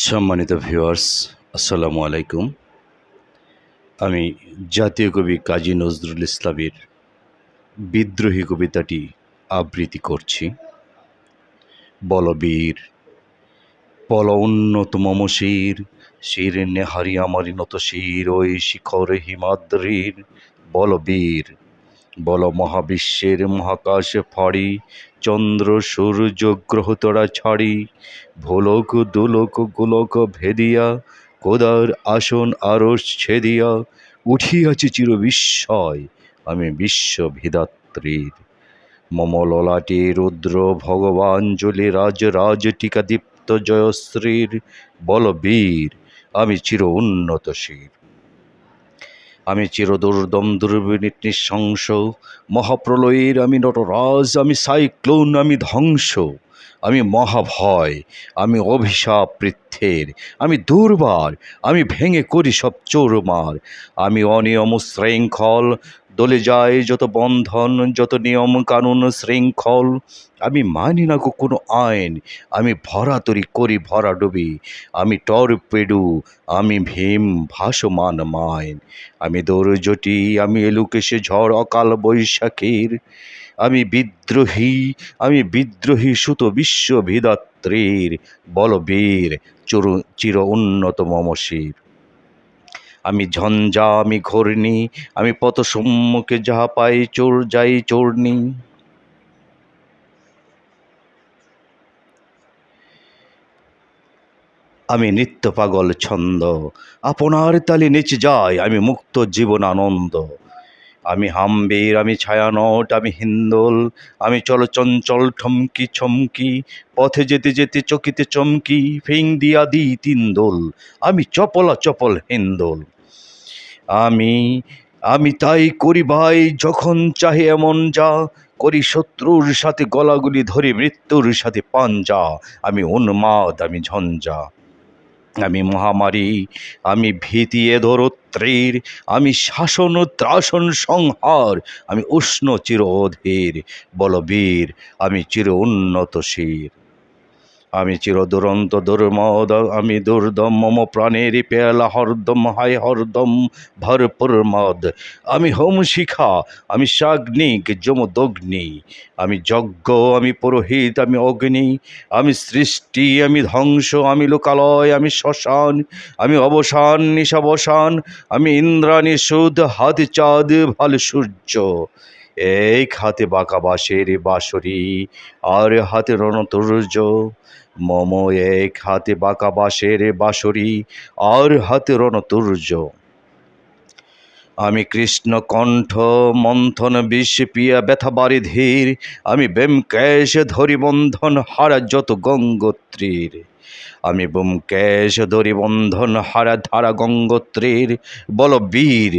সম্মানিত ভিউয়ার্স, আসসালামু আলাইকুম। আমি জাতীয় কবি কাজী নজরুল ইসলামের বিদ্রোহী কবিতাটি আবৃত্তি করছি। বলবীর বল উন্নত মম শির, শির নেহারি আমারি নত শির, ওই শিখর হিমাদ্রির। বলবীর বল মহাবিশ্বের মহাকাশে ফাড়ি, চন্দ্র সূর্য গ্রহ তোরা ছাড়ি, ভোলক দোলক গোলক ভেদিয়া, খোদার আসন আরশ ছেদিয়া, উঠিয়াছি চির বিস্ময় আমি বিশ্বভিদাত্রীর। মম ললাটে রুদ্র ভগবান জ্বলে রাজ রাজ টিকাদীপ্ত জয়শ্রীর। বলবীর আমি চির উন্নত শির, আমি চিরদুর্দম দুর্বিনীত নৃশংস, মহাপ্রলয়ের আমি নটরাজ, আমি সাইক্লোন, আমি ধ্বংস, আমি মহাভয়, আমি অভিশাপ পৃথ্বীর, আমি দুর্বার, আমি ভেঙে করি সব চোরমার, আমি অনিয়ম শৃঙ্খল, দলে যায় যত বন্ধন, যত নিয়ম কানুন শৃঙ্খল, আমি মানি না গো কোনো আইন, আমি ভরাতরি করি ভরাডুবি, আমি টর্পেডো, আমি ভীম ভাসমান মাইন, আমি দৌড়জটি, আমি এলুকেশে ঝড় অকাল বৈশাখীর, আমি বিদ্রোহী, আমি বিদ্রোহী সুত বিশ্বভিদাত্রীর। বলবীর চির উন্নত মম শির, আমি ঝঞ্ঝা, আমি ঘূর্ণি, আমি পথ সম্মুখে যাহা পাই চোর যাই চূর্ণি। আমি নিত্য পাগল ছন্দ, আপনার তালে নেচে যায় আমি মুক্ত জীবন আনন্দ। আমি হাম্বির, আমি ছায়ানট, আমি হিন্দোল, আমি চলচঞ্চল ঠমকি ছমকি, পথে যেতে যেতে চকিতে চমকি, ফিং দিয়া দি তিন দোল, আমি চপলা চপল হিন্দোল। আমি আমি তাই করি ভাই যখন চাহে এমন যা, করি শত্রুর সাথে গলাগুলি ধরি মৃত্যুর সাথে পাঞ্জা। আমি উন্মাদ, আমি ঝঞ্ঝা, আমি মহামারী, আমি ভীতি এ ধরত্রীর, আমি শাসন ত্রাসন সংহার, আমি উষ্ণ চির অধীর। বলবীর আমি চির উন্নত শির, আমি চির দুরন্ত দুর্মদ, আমি দুর্দম মম প্রাণের পেয়ালা হরদম হায় হরদম ভরপুর মদ। আমি হোম শিখা, আমি সাগ্নিক যমদগ্নি, আমি যজ্ঞ, আমি পুরোহিত, আমি অগ্নি, আমি সৃষ্টি, আমি ধ্বংস, আমি লোকালয়, আমি শ্মশান, আমি অবসান নিশাবসান, আমি ইন্দ্রাণী সুদ, হাতে চাঁদ ভাল সূর্য, এক হাতে বাঁকা বাঁশের বাঁশরি, আর হাতে রণতুর্য। মম এক হাতে বাঁকা বাঁশের বাঁশরি, আর হাতে রণতুর্য। আমি কৃষ্ণ কণ্ঠ মন্থন বিষ পিয়া ব্যথা বাড়ি ধীর, আমি ব্যোমকেশ ধরি বন্ধন হারা যত গঙ্গোত্রীর। আমি ব্যোমকেশ ধরি বন্ধন হারা ধারা গঙ্গোত্রীর। বলবীর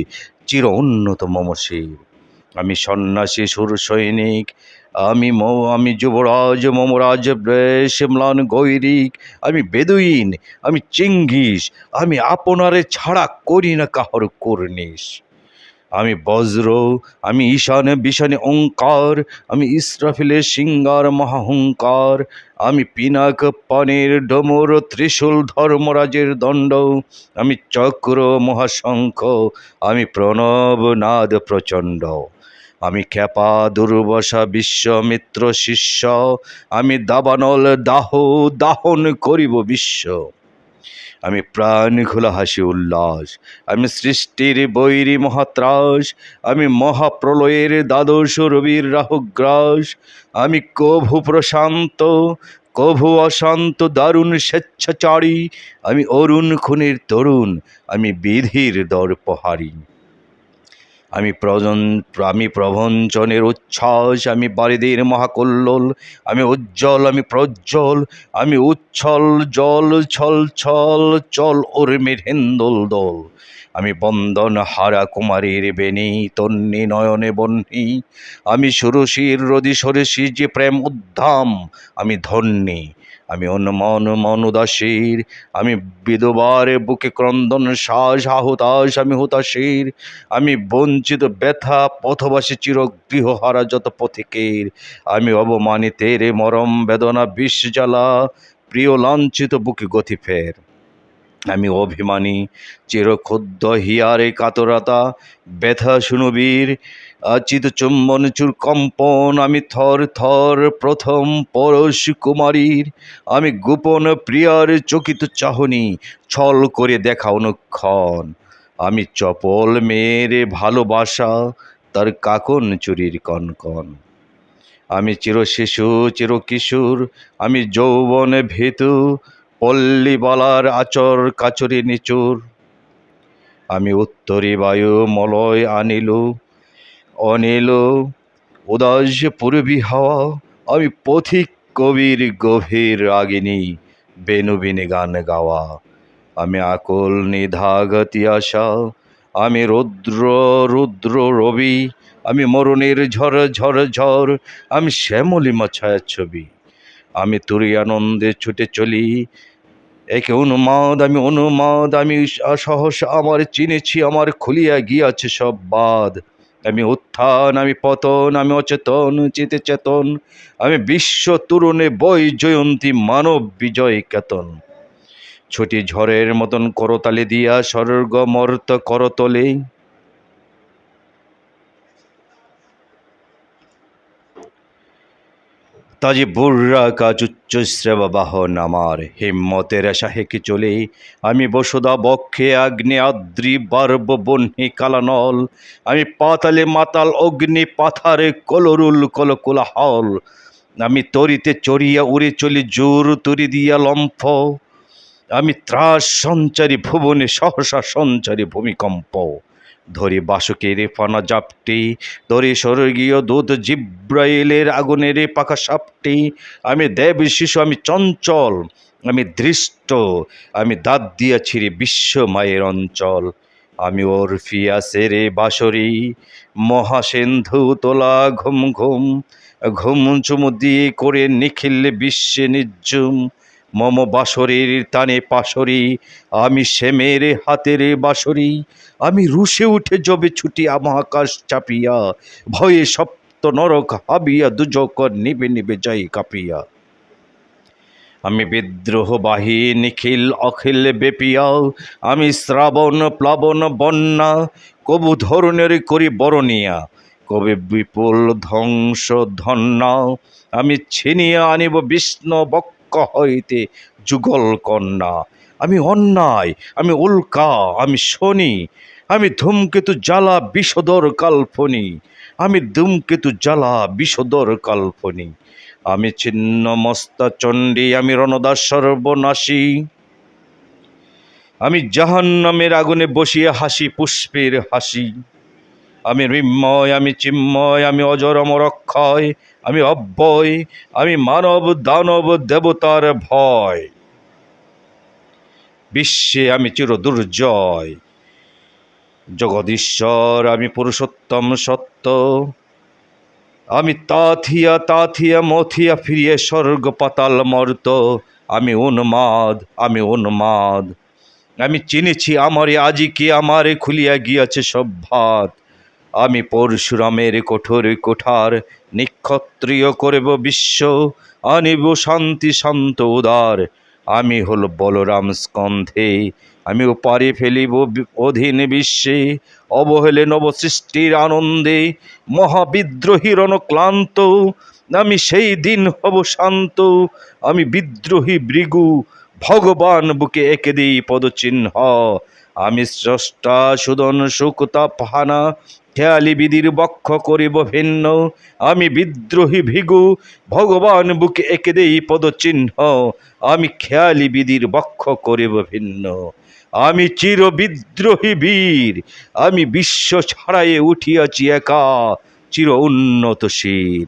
চির উন্নত মম শির, আমি সন্ন্যাসী সুর সৈনিক, আমি যুবরাজ মমরাজ বেশ ম্লান গৈরিক, আমি বেদুইন, আমি চিঙ্গিস, আমি আপনারে ছাড়া করি না কাহর কুর্নিশ। আমি বজ্র, আমি ঈশানে বিশানে ওঙ্কার, আমি ইসরাফিলের সিঙ্গার মহাহুঙ্কার, আমি পিনাক পানের ডমর ত্রিশূল ধর্মরাজের দণ্ড, আমি চক্র মহাশঙ্খ, আমি প্রণব নাদ প্রচণ্ড, আমি ক্ষেপা দুর্বাসা বিশ্বামিত্র শিষ্য, আমি দাবানল দাহ দাহন করিব বিশ্ব। আমি প্রাণ খোলা হাসি উল্লাস, আমি সৃষ্টির বৈরী মহাত্রাস, আমি মহাপ্রলয়ের দ্বাদশ রবির রাহুগ্রাস, আমি কভু প্রশান্ত কভু অশান্ত দারুণ স্বেচ্ছাচারী, আমি অরুণ খুনের তরুণ, আমি বিধির দর্পহারী। আমি প্রভঞ্জনের উচ্ছ্বাস, আমি বারিদের মহাকল্লোল, আমি উজ্জ্বল, আমি প্রজ্জ্বল, আমি উচ্ছল জল ছল ছল চল উর্মির হিন্দোল দোল, আমি বন্দন হারা কুমারীর বেণী তন্নি নয়নে বহ্নি, আমি সুরসীর রদি সরসী যে প্রেম উদ্দাম, আমি ধন্যী, আমি অনমন মন উদাসীর, আমি বিধবার বুকে ক্রন্দন শ্বাস আহুতাস, আমি হুতাশীর, আমি বঞ্চিত ব্যথা পথবাসী চির গৃহহারা যত পথিকের, আমি অবমানিতের মরম বেদনা বিষ জ্বালা, প্রিয় লাঞ্ছিত বুকে গতি ফের। আমি অভিমানী চিরক্ষুদ্ধ হিয়ারে কাতরতা ব্যথা শুনবীর চিত চুম্বন চুর কম্পন। আমি থর থর প্রথম পরশ কুমারীর, আমি গোপন প্রিয়ার চকিত চাহনি ছল করে দেখা অনুক্ষণ। আমি চপল মেয়ের ভালোবাসা তার কাকন চুরির কনকন। আমি চির শিশু চির কিশোর, আমি যৌবন ভীতু পল্লীবালার আচর কাচরি নিচুর। আমি উত্তরী বায়ু মলয় অনিল উদাস পূর্বী হাওয়া। আমি পথিক কবির গভীর রাগিনী বেনুবিনী গান গাওয়া। আমি আকুল নিধাগতি আশা, আমি রুদ্র রুদ্র রবি, আমি মরণের ঝড় ঝড় ঝড়, আমি শ্যামলিমা ছায়াছবি। আমি তুরি আনন্দে ছুটে চলি একে উন্মাদ, আমি উন্মাদ, আমি সহসা আমার চিনেছি আমার খুলিয়া গিয়াছে সব বাদ। আমি উত্থান, আমি পতন, আমি অচেতন চিতে চেতন, আমি বিশ্ব তরুণে বই জয়ন্তী মানব বিজয় কেতন। ছুটি ঝড়ের মতন করতালি দিয়া স্বর্গ মর্ত করতলে। তাজি বুর্রা কাজ উচ্চ শ্রেব বাহন আমার হিম্মতের আশা হেঁকে চলে। আমি বসুদা বক্ষে আগ্নে আদ্রি বার্ব বহ্নি কালানল, আমি পাতালে মাতাল অগ্নি পাথারে কলরুল কলকোলাহল। আমি তরিতে চড়িয়া উড়ে চলি জোর তরি দিয়া লম্ফ, আমি ত্রাস সঞ্চারী ভুবনে সহসা সঞ্চারী ভূমিকম্প। ধরি বাসুকের ফানা জাপটি, ধরি স্বর্গীয় দুধ জিব্রাইলের আগুনের পাকা সাপটি। আমি দেব শিশু, আমি চঞ্চল, আমি দৃষ্ট, আমি দাঁত দিয়া ছিঁড়ি বিশ্ব মায়ের অঞ্চল। আমি অরফিয়াসের বাঁশরি মহাসিন্ধু তোলা ঘুম ঘুম, ঘুম চুমু দিয়ে করে নিখিল বিশ্বে নির্ঝুম। মম বাঁশরীর টানে পাশরি, আমি শ্যামের হাতের বাঁশরি। আমি রুষে উঠে যবে ছুটি মহাকাশ চাপিয়া, ভয়ে সপ্ত নরক হাবিয়া দুজক নিবে নিবে যাই কাঁপিয়া। আমি বিদ্রোহবাহী নিখিল অখিল বেপিয়া, আমি শ্রাবণ প্লাবন বন্যা কবু ধরনের করি বরণিয়া, কবে বিপুল ধ্বংস ধন্যা। আমি ছিনিয়া আনিব বিষ্ণু বক্ষ হইতে যুগল কন্যা। আমি অন্যায়, আমি উল্কা, আমি শনি, আমি ধূমকেতু জ্বালা বিষদর কাল্পনি, আমি ধূমকেতু জ্বালা বিষদর কাল্পনি। আমি ছিন্ন মস্তা চণ্ডী, আমি রণদাস সর্বনাশী, আমি জাহান্নামের আগুনে বসিয়া হাসি পুষ্পের হাসি। আমি মৃন্ময়, আমি চিন্ময়, আমি অজর অমর অক্ষয়, আমি অব্যয়, আমি মানব দানব দেবতার ভয়। বিশ্বে আমি চির দুর্জয়, জগদীশ্বর আমি পুরুষোত্তম সত্য। আমি তাথিয়া তাথিয়া মথিয়া ফিরিয়ে স্বর্গ পাতাল মর্ত। আমি উন্মাদ, আমি উন্মাদ, আমি চিনেছি আমারে আজিকে আমারে খুলিয়া গিয়াছে সব ভাত। আমি পরশুরামের কঠোর কোঠার নিক্ষত্রিয় করব বিশ্ব, আনিব শান্তি শান্ত উদার। আমি হল বলরাম স্কন্ধে, আমি ওপারে ফেলিব অধীন বিশ্বে, অবহেলে নবসৃষ্টির আনন্দে মহাবিদ্রোহী রণক্লান্ত। আমি সেই দিন হব শান্ত, আমি বিদ্রোহী ভৃগু ভগবান বুকে এঁকে দিই পদচিহ্ন। আমি স্রষ্টা সুদন সুকতাপ হানা খেয়ালি বিধির বক্ষ করিব ভিন্ন। আমি বিদ্রোহী ভিগু ভগবান বুকে এঁকে দেই পদচিহ্ন, আমি খেয়ালি বিধির বক্ষ করিব ভিন্ন। আমি চির বিদ্রোহী বীর, আমি বিশ্ব ছাড়াইয়ে উঠিয়াছি একা চির উন্নত শির।